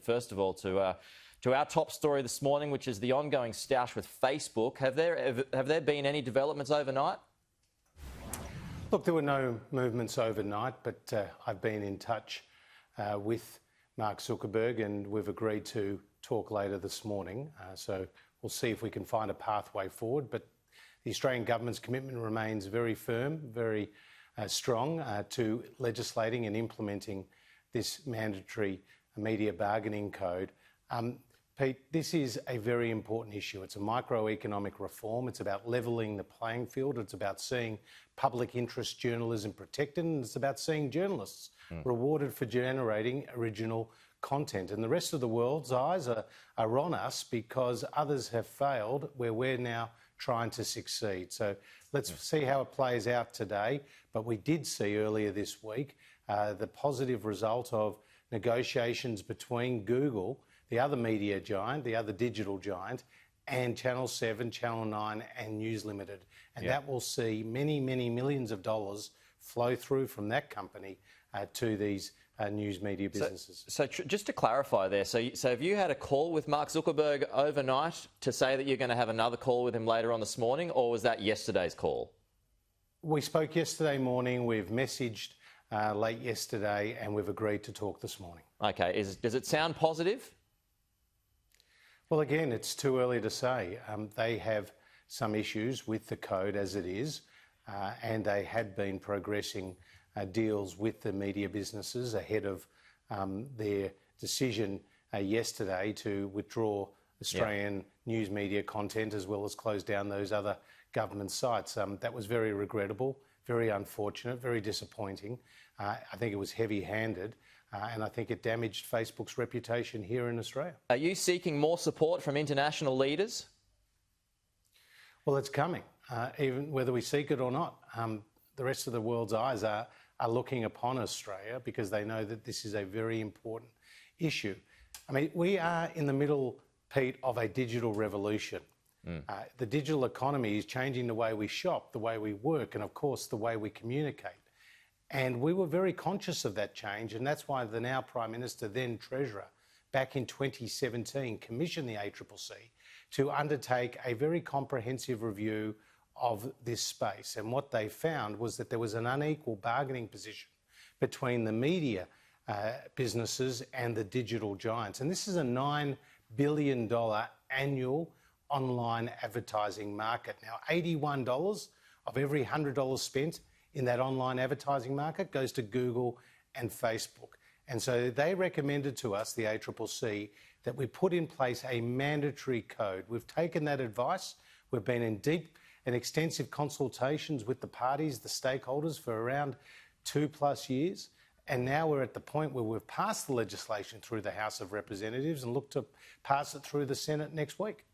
first of all, to our top story this morning, which is the ongoing stoush with Facebook. Have there been any developments overnight? Look, there were no movements overnight, but I've been in touch with Mark Zuckerberg, and we've agreed to talk later this morning. So we'll see if we can find a pathway forward. But the Australian government's commitment remains very firm, very strong to legislating and implementing this mandatory media bargaining code. Pete, this is a very important issue. It's a microeconomic reform. It's about levelling the playing field. It's about seeing public interest journalism protected, and it's about seeing journalists rewarded for generating original content. And the rest of the world's eyes are on us because others have failed where we're now trying to succeed. So let's see how it plays out today. But we did see earlier this week the positive result of negotiations between Google, the other media giant, the other digital giant, and Channel 7, Channel 9 and News Limited. And that will see many, many millions of dollars flow through from that company to these news media businesses. So just to clarify there, so have you had a call with Mark Zuckerberg overnight to say that you're going to have another call with him later on this morning, or was that yesterday's call? We spoke yesterday morning, we've messaged late yesterday, and we've agreed to talk this morning. Okay, does it sound positive? Well, again, it's too early to say. They have some issues with the code as it is, and they had been progressing deals with the media businesses ahead of their decision yesterday to withdraw Australian news media content as well as close down those other government sites. That was very regrettable, very unfortunate, very disappointing. I think it was heavy-handed. And I think it damaged Facebook's reputation here in Australia. Are you seeking more support from international leaders? Well, it's coming, even whether we seek it or not. The rest of the world's eyes are looking upon Australia because they know that this is a very important issue. I mean, we are in the middle, Pete, of a digital revolution. The digital economy is changing the way we shop, the way we work, and of course, the way we communicate. And we were very conscious of that change, and that's why the now Prime Minister, then Treasurer, back in 2017, commissioned the ACCC to undertake a very comprehensive review of this space. And what they found was that there was an unequal bargaining position between the media businesses and the digital giants. And this is a $9 billion annual online advertising market. Now, $81 of every $100 spent in that online advertising market goes to Google and Facebook. And so they recommended to us, the ACCC, that we put in place a mandatory code. We've taken that advice. We've been in deep and extensive consultations with the parties, the stakeholders, for around 2+ years. And now we're at the point where we've passed the legislation through the House of Representatives and look to pass it through the Senate next week.